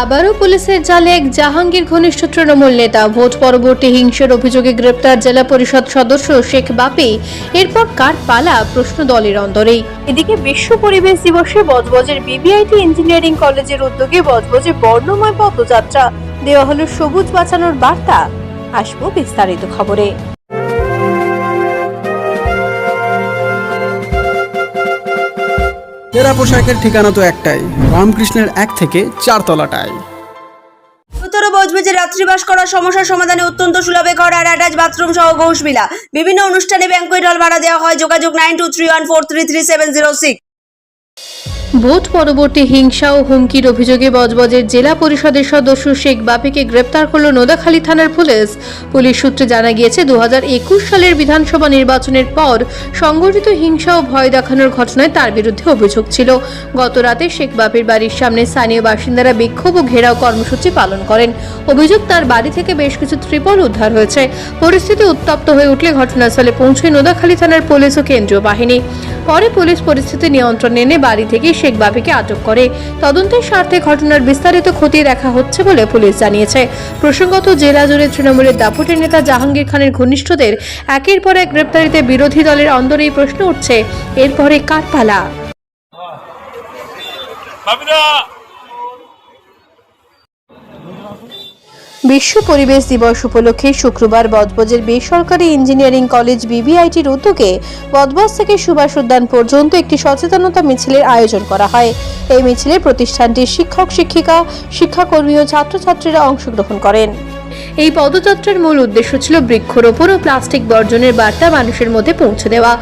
আবারও পুলিশের জালে এক জাহাঙ্গীর ঘনিষ্ঠ তৃণমূল নেতা। ভোট পরবর্তী হিংসার অভিযোগে গ্রেপ্তার জেলা পরিষদ সদস্য শেখ বাপি। এরপর কার পালা, প্রশ্ন দলের অন্তরেই। এদিকে বিশ্ব পরিবেশ দিবসে বজবজের বিবিআইটি ইঞ্জিনিয়ারিং কলেজের উদ্যোগে বজবজে বর্ণময় পদযাত্রা দেওয়া হলো সবুজ বাঁচানোর বার্তা। আসবো বিস্তারিত খবরে। তেরা পোশাকের ঠিকানা তো একটাই, রামকৃষ্ণের 1 থেকে 4 তলাটায়। উত্তর বজবজে রাত্রিবাস করার সমস্যার সমাধানে অত্যন্ত সুলভে ঘর আর অ্যাটাচ বাথরুম সহ ঘোষবিলা। বিভিন্ন অনুষ্ঠানে ব্যাংকুয়েট হল ভাড়া দেওয়া হয়। যোগাযোগ 9231433706। ভোট পরবর্তী হিংসা ও হুমকির অভিযোগে বজবজের জেলা পরিষদের সদস্য শেখ বাপিকে গ্রেপ্তার করল নোদাখালী থানার পুলিশ। পুলিশ সূত্রে জানা গিয়েছে, 2021 সালের বিধানসভা নির্বাচনের পর সংগঠিত হিংসা ও ভয় দেখানোর ঘটনায় তার বিরুদ্ধে অভিযোগ ছিল। গত রাতে শেখ বাপির বাড়ির সামনে স্থানীয় বাসিন্দারা বিক্ষোভ ও ঘেরাও কর্মসূচি পালন করেন। অভিযোগ, তার বাড়ি থেকে বেশ কিছু ত্রিপল উদ্ধার হয়েছে। পরিস্থিতি উত্তপ্ত হয়ে উঠলে ঘটনাস্থলে পৌঁছে নোদাখালী থানার পুলিশ ও কেন্দ্রীয় বাহিনী। পরে পুলিশ পরিস্থিতি নিয়ন্ত্রণে এনে বাড়ি থেকে শেখ বাপিকে আটক করে। তদন্তের স্বার্থে ঘটনার বিস্তারিত খতিয়ে দেখা হচ্ছে বলে পুলিশ জানিয়েছে। প্রসঙ্গত, জেলা জুড়ে তৃণমূলের দাপুটে নেতা জাহাঙ্গীর খানের ঘনিষ্ঠদের একের পর এক গ্রেপ্তারিতে বিরোধী দলের অন্দরেই প্রশ্ন উঠছে, এরপরে কার পালা। বিশ্ব পরিবেশ দিবস উপলক্ষে শুক্রবার বজবজের বেসরকারি ইঞ্জিনিয়ারিং কলেজ বিবিআইটির উদ্যোগে বজবজ থেকে সুভাষ উদ্যান পর্যন্ত একটি সচেতনতা মিছিলের আয়োজন করা হয়। এই মিছিলে প্রতিষ্ঠানটির শিক্ষক শিক্ষিকা, শিক্ষাকর্মী ও ছাত্রছাত্রীরা অংশগ্রহণ করেন। এই পদযাত্রার মূল উদ্দেশ্য ছিল বৃক্ষরোপণ ও প্লাস্টিক বর্জনের বার্তা মানুষের মধ্যে পৌঁছে দেওয়া।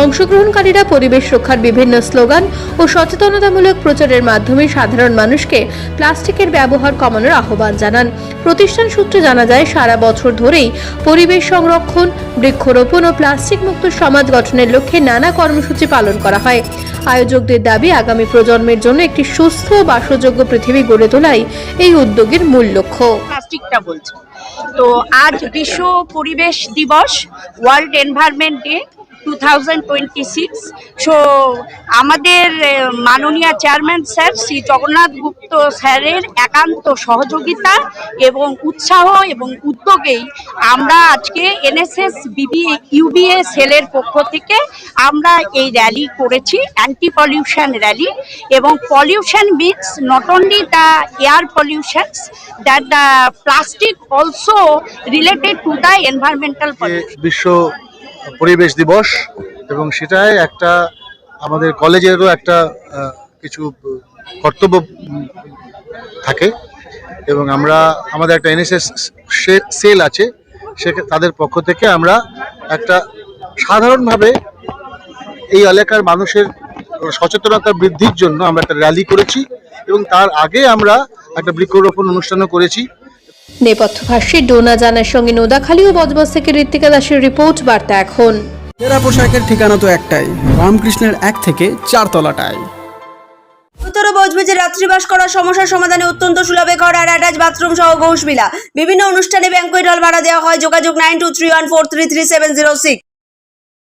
অংশগ্রহণকারীরা পরিবেশ রক্ষার বিভিন্ন স্লোগান ও সচেতনতামূলক প্রচারের মাধ্যমে সাধারণ মানুষকে প্লাস্টিকের ব্যবহার কমানোর আহ্বান জানান। প্রতিষ্ঠান সূত্রে জানা যায়, সারা বছর ধরেই পরিবেশ সংরক্ষণ, বৃক্ষরোপণ ও প্লাস্টিক মুক্ত সমাজ গঠনের লক্ষ্যে নানা কর্মসূচি পালন করা হয়। আয়োজকদের দাবি, আগামী প্রজন্মের জন্য একটি সুস্থ ও বাসযোগ্য পৃথিবী গড়ে তোলাই এই উদ্যোগের মূল লক্ষ্য। প্লাস্টিকটা বলছে তো আজ বিশ্ব পরিবেশ দিবস, ওয়ার্ল্ড এনভায়রনমেন্ট ডে 2026। সো আমাদের মাননীয় চেয়ারম্যান স্যার শ্রী জগন্নাথ গুপ্ত স্যারের একান্ত সহযোগিতা এবং উৎসাহ এবং উদ্যোগেই আমরা আজকে এনএসএস ইউবিএ সেলের পক্ষ থেকে আমরা এই র্যালি করেছি, অ্যান্টি পলিউশন র্যালি। এবং pollution means not only the air pollutions, that the plastic also related to the environmental pollution. বিশ্ব পরিবেশ দিবস, এবং সেটাই একটা আমাদের কলেজেরও একটা কিছু কর্তব্য থাকে, এবং আমরা আমাদের একটা এনএসএস সেল আছে, তাদের পক্ষ থেকে আমরা একটা সাধারণভাবে এই এলাকার মানুষের সচেতনতা বৃদ্ধির জন্য আমরা একটা র্যালি করেছি, এবং তার আগে আমরা একটা বৃক্ষরোপণ অনুষ্ঠানও করেছি। নেপথ্য ভাষ্যে ডোনা জানার সঙ্গে নোদাখালী ও বজবজ থেকে ঋত্বিকা দাসের রিপোর্ট, বার্তা এখন। তেরা পোশাকের ঠিকানা তো একটাই, রামকৃষ্ণের 1 থেকে 4 তলাটায়। উত্তর বজবজে রাত্রিবাস করার সমস্যার সমাধানে অত্যন্ত সুলভে ঘর আর অ্যাটাচ বাথরুম সহ ঘোষবিলা। বিভিন্ন অনুষ্ঠানে ব্যাংকুয়েট হল ভাড়া দেওয়া হয়। যোগাযোগ 9231433706।